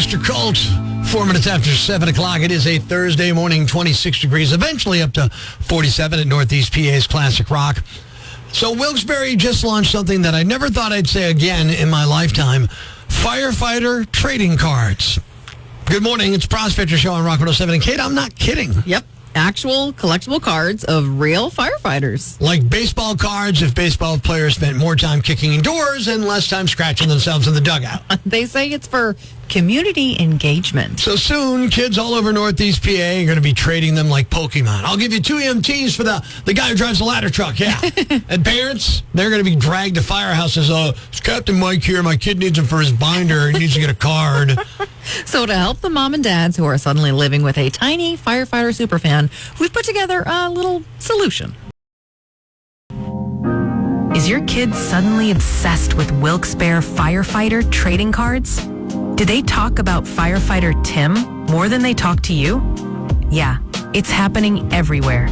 Mr. Colt, 4 minutes after 7 o'clock. It is a Thursday morning, 26 degrees, eventually up to 47 at Northeast PA's Classic Rock. So Wilkes-Barre just launched something that I never thought I'd say again in my lifetime. Firefighter trading cards. Good morning. It's Prospector Show on Rock 107. And Kate, I'm not kidding. Yep. Actual collectible cards of real firefighters. Like baseball cards if baseball players spent more time kicking indoors and less time scratching themselves in the dugout. They say it's for community engagement. So soon, kids all over Northeast PA are going to be trading them like Pokemon. I'll give you 2 EMTs for the guy who drives the ladder truck, yeah. And parents, they're going to be dragged to firehouses. It's Captain Mike here. My kid needs him for his binder. He needs to get a card. So to help the mom and dads who are suddenly living with a tiny firefighter superfan, we've put together a little solution. Is your kid suddenly obsessed with Wilkes-Barre firefighter trading cards? Do they talk about firefighter Tim more than they talk to you? Yeah, it's happening everywhere.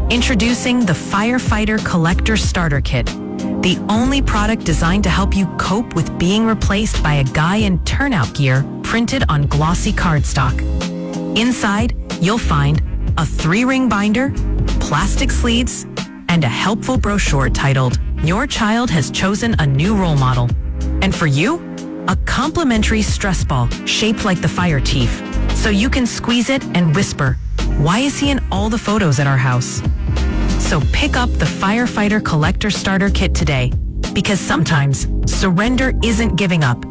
Introducing the Firefighter Collector Starter Kit, the only product designed to help you cope with being replaced by a guy in turnout gear printed on glossy cardstock. Inside, you'll find a 3-ring binder, plastic sleeves, and a helpful brochure titled, "Your Child Has Chosen a New Role Model." And for you, a complimentary stress ball shaped like the fire chief, so you can squeeze it and whisper, "Why is he in all the photos at our house?" So pick up the Firefighter Collector Starter Kit today, because sometimes surrender isn't giving up.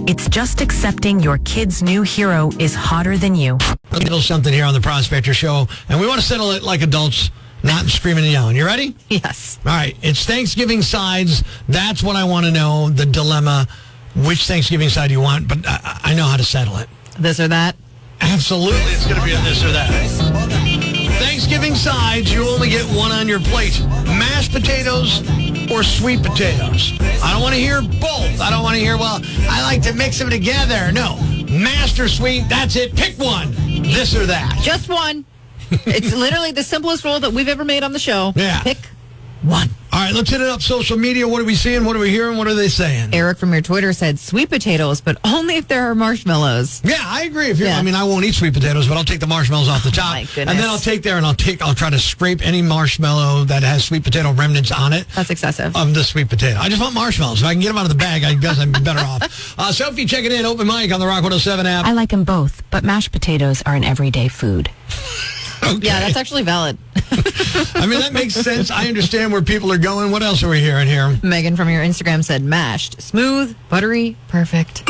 It's just accepting your kid's new hero is hotter than you. A little something here on the Prospector Show, and we want to settle it like adults, not screaming and yelling. You ready? Yes. All right. It's Thanksgiving sides. That's what I want to know, the dilemma. Which Thanksgiving side do you want? But I know how to settle it. This or that? Absolutely. It's going to be a this or that. Thanksgiving sides, you only get one on your plate. Mashed potatoes or sweet potatoes. I don't want to hear both. I don't want to hear, well, I like to mix them together. No. Mashed or sweet, that's it. Pick one. This or that. Just one. It's literally the simplest rule that we've ever made on the show. Yeah. Pick one. All right, let's hit it up. Social media. What are we seeing? What are we hearing? What are they saying? Eric from your Twitter said sweet potatoes, but only if there are marshmallows. Yeah, I agree. If you're, Yeah. I mean, I won't eat sweet potatoes, but I'll take the marshmallows off the top. My goodness. And then I'll try to scrape any marshmallow that has sweet potato remnants on it. That's excessive. Of the sweet potato. I just want marshmallows. If I can get them out of the bag, I guess I'd be better off. Sophie checking in. Open mic on the Rock 107 app. I like them both, but mashed potatoes are an everyday food. Okay. Yeah, that's actually valid. I mean, that makes sense. I understand where people are going. What else are we hearing here? Megan from your Instagram said mashed. Smooth, buttery, perfect.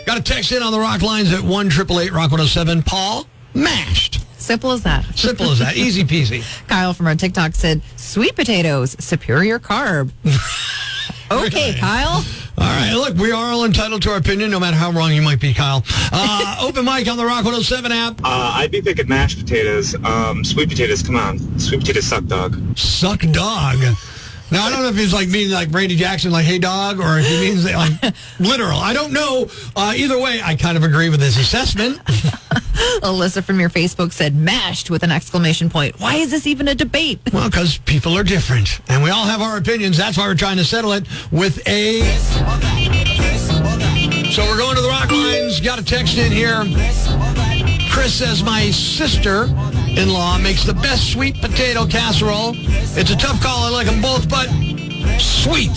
Got a text in on the Rock lines at 1-888 Rock 107. Paul, mashed. Simple as that. Simple as that. Easy peasy. Kyle from our TikTok said sweet potatoes, superior carb. Okay, Kyle. All right, look, we are all entitled to our opinion, no matter how wrong you might be, Kyle. Open mic on the Rock 107 app. I'd be picking mashed potatoes. Sweet potatoes, come on. Sweet potatoes suck, dog. Suck dog. Now, I don't know if he's like meaning like Randy Jackson, like, hey, dog, or if he means like literal. I don't know. Either way, I kind of agree with his assessment. Alyssa from your Facebook said mashed with an exclamation point. Why is this even a debate? Well, because people are different, and we all have our opinions. That's why we're trying to settle it with a... So we're going to the Rock lines. Got a text in here. Chris says, my sister-in-law makes the best sweet potato casserole. It's a tough call. I like them both, but sweet.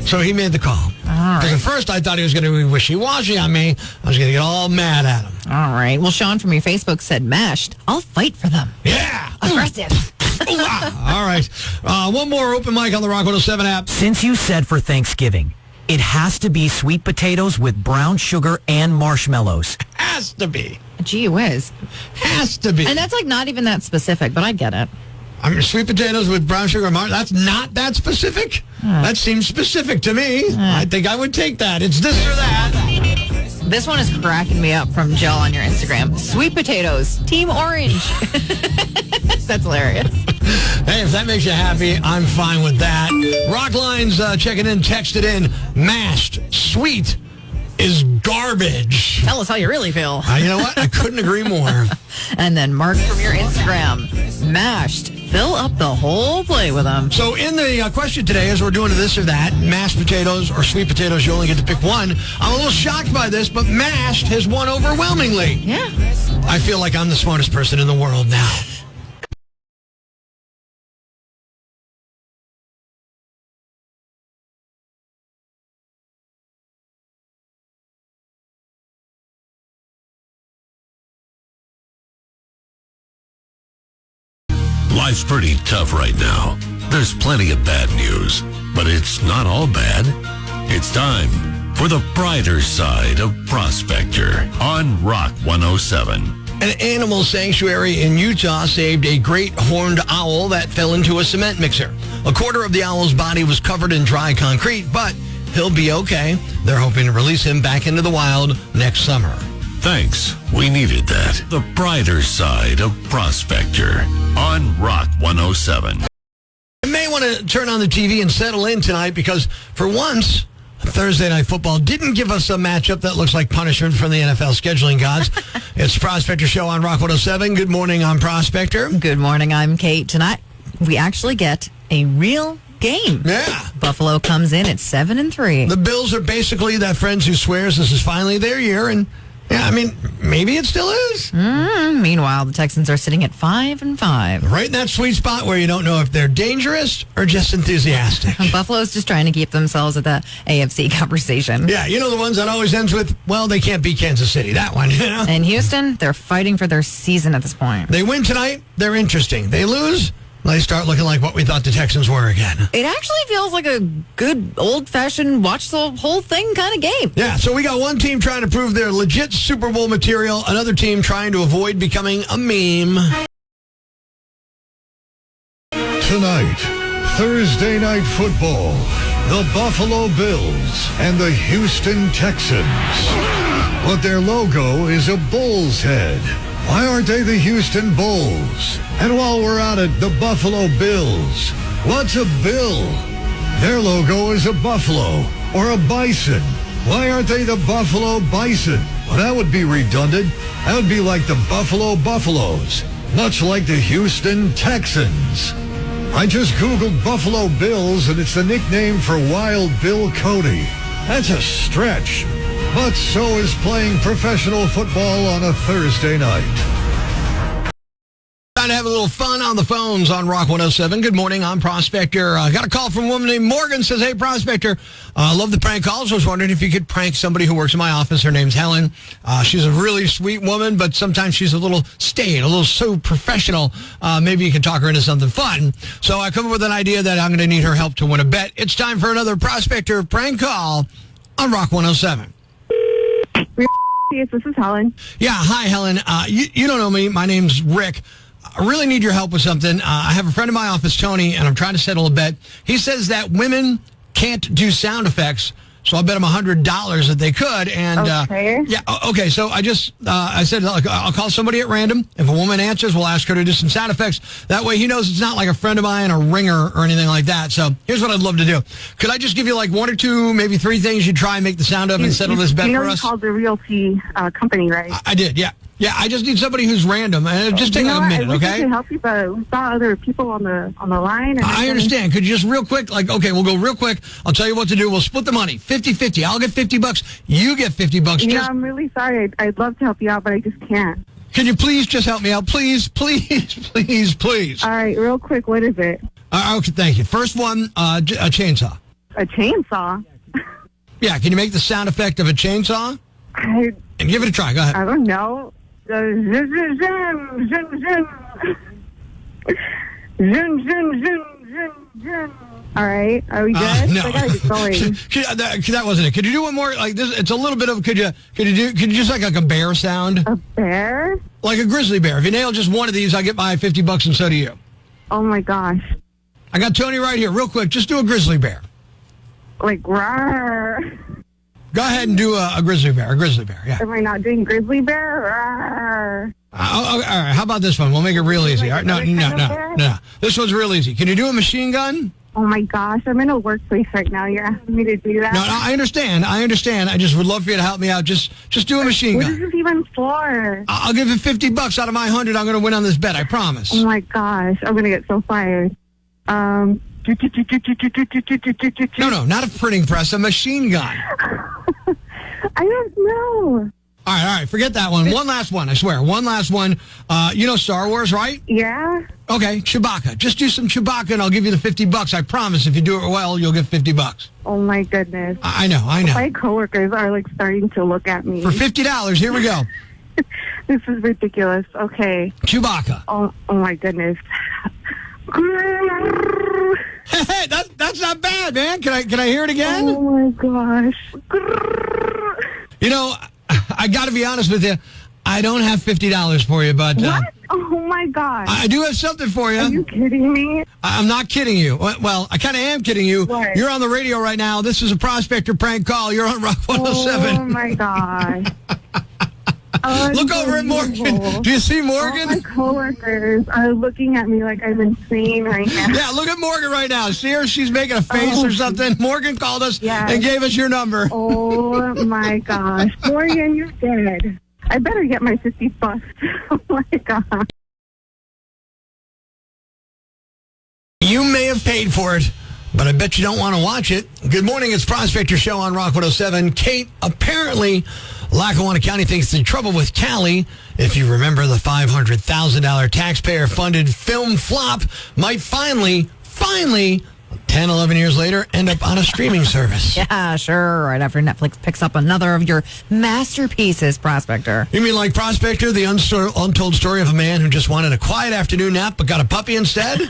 So he made the call. Because at first I thought he was going to be wishy-washy on me. I was going to get all mad at him. All right. Well, Sean from your Facebook said mashed. I'll fight for them. Yeah. Aggressive. All right. One more open mic on the Rock 107 app. Since you said for Thanksgiving, it has to be sweet potatoes with brown sugar and marshmallows. Has to be. Gee whiz. Has to be. And that's like not even that specific, but I get it. I mean, sweet potatoes with brown sugar and marshmallows. That's not that specific. That seems specific to me. I think I would take that. It's this or that. This one is cracking me up from Jill on your Instagram. Sweet potatoes, Team Orange. That's hilarious. Hey, if that makes you happy, I'm fine with that. Rock lines checking in, texted in. Mashed, sweet is garbage. Tell us how you really feel. You know what? I couldn't agree more. And then Mark from your Instagram. Mashed, fill up the whole plate with them. So in the question today, as we're doing this or that, mashed potatoes or sweet potatoes, you only get to pick one. I'm a little shocked by this, but mashed has won overwhelmingly. Yeah. I feel like I'm the smartest person in the world now. Life's pretty tough right now. There's plenty of bad news, but it's not all bad. It's time for the brighter side of Prospector on Rock 107. An animal sanctuary in Utah saved a great horned owl that fell into a cement mixer. A quarter of the owl's body was covered in dry concrete, but he'll be okay. They're hoping to release him back into the wild next summer. Thanks. We needed that. The brighter side of Prospector on Rock 107. You may want to turn on the TV and settle in tonight because for once, Thursday Night Football didn't give us a matchup that looks like punishment from the NFL scheduling gods. It's Prospector Show on Rock 107. Good morning, I'm Prospector. Good morning, I'm Kate. Tonight, we actually get a real game. Yeah. Buffalo comes in at 7-3. The Bills are basically that friend who swears this is finally their year, and yeah, I mean, maybe it still is. Meanwhile, the Texans are sitting at 5-5. Right in that sweet spot where you don't know if they're dangerous or just enthusiastic. Buffalo's just trying to keep themselves at the AFC conversation. Yeah, you know the ones that always ends with, well, they can't beat Kansas City. That one, you know? And Houston, they're fighting for their season at this point. They win tonight, they're interesting. They lose, they start looking like what we thought the Texans were again. It actually feels like a good old-fashioned watch the whole thing kind of game. Yeah, so we got one team trying to prove they're legit Super Bowl material, another team trying to avoid becoming a meme. Tonight, Thursday Night Football, the Buffalo Bills and the Houston Texans. But their logo is a bull's head. Why aren't they the Houston Bulls? And while we're at it, the Buffalo Bills. What's a bill? Their logo is a buffalo or a bison. Why aren't they the Buffalo Bison? Well, that would be redundant. That would be like the Buffalo Buffaloes, much like the Houston Texans. I just Googled Buffalo Bills, and it's the nickname for Wild Bill Cody. That's a stretch. But so is playing professional football on a Thursday night. Trying to have a little fun on the phones on Rock 107. Good morning, I'm Prospector. Got a call from a woman named Morgan. Says, hey, Prospector, love the prank calls. I was wondering if you could prank somebody who works in my office. Her name's Helen. She's a really sweet woman, but sometimes she's a little staid, a little so professional. Maybe you can talk her into something fun. So I come up with an idea that I'm going to need her help to win a bet. It's time for another Prospector prank call on Rock 107. Yes, this is Helen. Yeah, hi, Helen. You don't know me. My name's Rick. I really need your help with something. I have a friend in my office, Tony, and I'm trying to settle a bet. He says that women can't do sound effects, so I bet him $100 that they could. And Okay. yeah, okay. So I said I'll call somebody at random. If a woman answers, we'll ask her to do some sound effects. That way, he knows it's not like a friend of mine, a ringer, or anything like that. So here's what I'd love to do. Could I just give you like one or two, maybe three things you'd try and make the sound of and settle this bet you know for you us? called the realty company, right? I did, yeah. Yeah, I just need somebody who's random. Just take a minute, I wish I okay? could help you, but we saw other people on the line. And I understand. Could you just real quick, okay, we'll go real quick. I'll tell you what to do. We'll split the money, 50-50. I'll get $50. You get $50. Yeah, I'm really sorry. I'd love to help you out, but I just can't. Can you please just help me out? Please, please, please, please. All right, real quick, what is it? Okay, thank you. First one, a chainsaw. A chainsaw? Yeah, can you make the sound effect of a chainsaw? I Give it a try. Go ahead. don't know. Zoom, zoom, zoom, zoom, zoom. Zoom, zoom, zoom, zoom, zoom. All right, are we good? No. I gotta get going. That wasn't it. Could you do one more? Like this? It's a little bit of. Could you just like a bear sound? A bear? Like a grizzly bear. If you nail just one of these, I'll get my $50, and so do you. Oh my gosh. I got Tony right here. Real quick, just do a grizzly bear. Like, rawr. Go ahead and do a grizzly bear. A grizzly bear, yeah. Am I not doing grizzly bear? All right, how about this one? We'll make it real easy. All right, no. This one's real easy. Can you do a machine gun? Oh my gosh, I'm in a workplace right now. You're asking me to do that? No, I understand. I just would love for you to help me out. Just do a machine What gun. is this even for? I'll give you $50 out of my 100. I'm going to win on this bet. I promise. Oh my gosh, I'm gonna get so fired. No, not a printing press. A machine gun. I don't know. All right. Forget that one. One last one. I swear. One last one. You know Star Wars, right? Yeah? Okay, Chewbacca. Just do some Chewbacca, and I'll give you the $50. I promise. If you do it well, you'll get $50. Oh my goodness. I know. My coworkers are like starting to look at me. For $50, here we go. This is ridiculous. Okay. Chewbacca. Oh my goodness. Hey, that's not bad, man. Can I hear it again? Oh my gosh. You know, I got to be honest with you. I don't have $50 for you, but What? Oh my gosh. I do have something for you. Are you kidding me? I'm not kidding you. Well, I kind of am kidding you. What? You're on the radio right now. This is a Prospector prank call. You're on Rock 107. Oh my gosh. Look over at Morgan. Do you see Morgan? All my coworkers are looking at me like I'm insane right now. Yeah, look at Morgan right now. See her? She's making a face or something. Morgan called us and gave us your number. Oh my gosh. Morgan, you're dead. I better get my $50. Oh my gosh. You may have paid for it, but I bet you don't want to watch it. Good morning. It's Prospector Show on Rock 107. Kate, apparently, Lackawanna County thinks the trouble with Cali, if you remember the $500,000 taxpayer-funded film flop, might finally, 10, 11 years later, end up on a streaming service. Yeah, sure. Right after Netflix picks up another of your masterpieces, Prospector. You mean like Prospector, the untold story of a man who just wanted a quiet afternoon nap but got a puppy instead?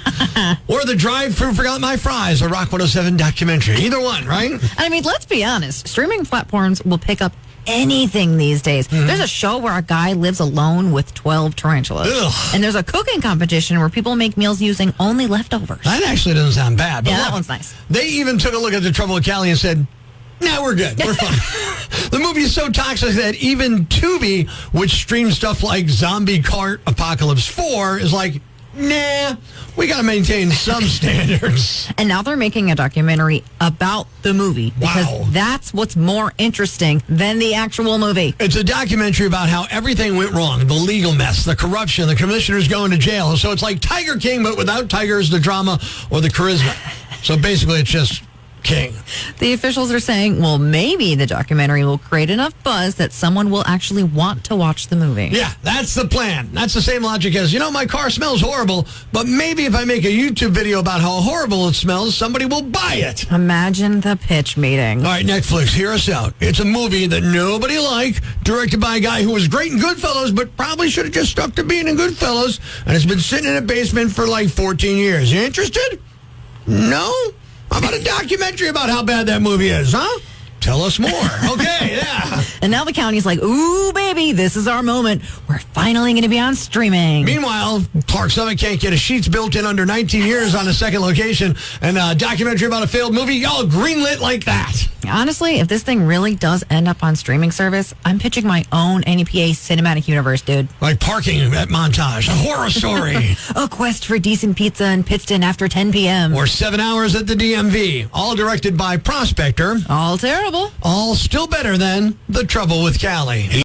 Or the drive-thru forgot my fries, a Rock 107 documentary. Either one, right? I mean, let's be honest. Streaming platforms will pick up anything these days. There's a show where a guy lives alone with 12 tarantulas. Ugh. And there's a cooking competition where people make meals using only leftovers. That actually doesn't sound bad. But Yeah, look, that one's nice. They even took a look at the trouble with Cali and said, nah, we're good. We're fine. The movie is so toxic that even Tubi, which streams stuff like Zombie Cart Apocalypse 4, is like, nah, we got to maintain some standards. And now they're making a documentary about the movie because that's what's more interesting than the actual movie. It's a documentary about how everything went wrong, the legal mess, the corruption, the commissioners going to jail. So it's like Tiger King, but without tigers, the drama, or the charisma. So basically, it's just King. The officials are saying, well, maybe the documentary will create enough buzz that someone will actually want to watch the movie. Yeah, that's the plan. That's the same logic as, my car smells horrible, but maybe if I make a YouTube video about how horrible it smells, somebody will buy it. Imagine the pitch meeting. All right, Netflix, hear us out. It's a movie that nobody liked, directed by a guy who was great in Goodfellas, but probably should have just stuck to being in Goodfellas, and it's been sitting in a basement for like 14 years. You interested? No? How about a documentary about how bad that movie is, huh? Tell us more. Okay, yeah. And now the county's like, ooh, baby, this is our moment. We're finally going to be on streaming. Meanwhile, Clark Summit can't get his sheets built in under 19 years on a second location, and a documentary about a failed movie, y'all greenlit like that. Honestly, if this thing really does end up on streaming service, I'm pitching my own NEPA cinematic universe, dude. Like parking at Montage, a horror story. A quest for decent pizza in Pittston after 10 p.m. Or 7 hours at the DMV. All directed by Prospector. All terrible. All still better than The Trouble with Cali.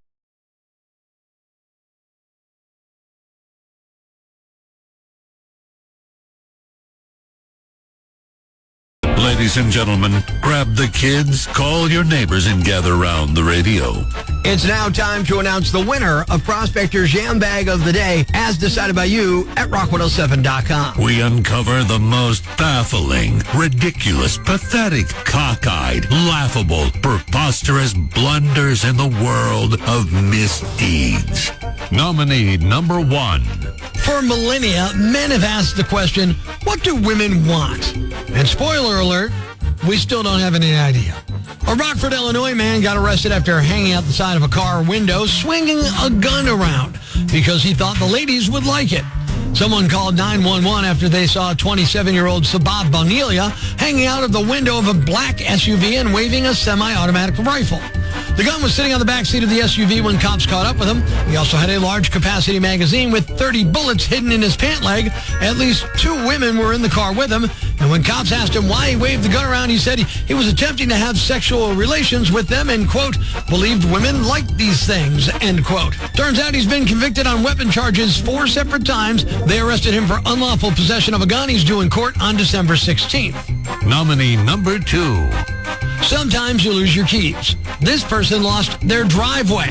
Ladies and gentlemen, grab the kids, call your neighbors, and gather round the radio. It's now time to announce the winner of Prospector's Jam Bag of the Day, as decided by you at rock107.com. We uncover the most baffling, ridiculous, pathetic, cockeyed, laughable, preposterous blunders in the world of misdeeds. Nominee number 1. For millennia, men have asked the question, what do women want? And spoiler alert, we still don't have any idea. A Rockford, Illinois man got arrested after hanging out the side of a car window, swinging a gun around because he thought the ladies would like it. Someone called 911 after they saw a 27-year-old Sabah Bonelia hanging out of the window of a black SUV and waving a semi-automatic rifle. The gun was sitting on the backseat of the SUV when cops caught up with him. He also had a large-capacity magazine with 30 bullets hidden in his pant leg. At least 2 women were in the car with him. And when cops asked him why he waved the gun around, he said he was attempting to have sexual relations with them and, quote, believed women liked these things, end quote. Turns out he's been convicted on weapon charges 4 separate times. They arrested him for unlawful possession of a gun. He's due in court on December 16th. Nominee number 2. Sometimes you lose your keys. This person lost their driveway.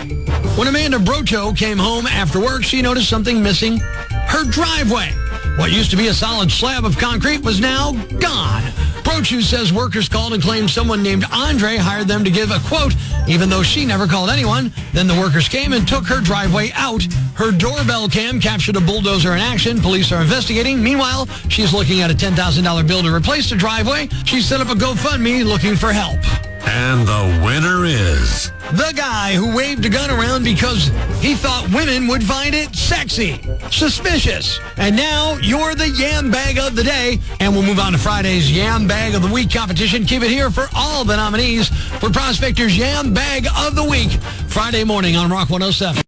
When Amanda Brocho came home after work, she noticed something missing: her driveway. What used to be a solid slab of concrete was now gone. Brochu says workers called and claimed someone named Andre hired them to give a quote, even though she never called anyone. Then the workers came and took her driveway out. Her doorbell cam captured a bulldozer in action. Police are investigating. Meanwhile, she's looking at a $10,000 bill to replace the driveway. She set up a GoFundMe looking for help. And the winner is... the guy who waved a gun around because he thought women would find it sexy, suspicious. And now you're the Yam Bag of the Day. And we'll move on to Friday's Yam Bag of the Week competition. Keep it here for all the nominees for Prospector's Yam Bag of the Week. Friday morning on Rock 107.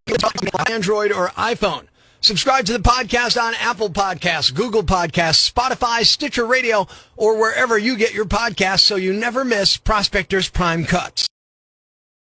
Android or iPhone. Subscribe to the podcast on Apple Podcasts, Google Podcasts, Spotify, Stitcher Radio, or wherever you get your podcasts so you never miss Prospector's Prime Cuts.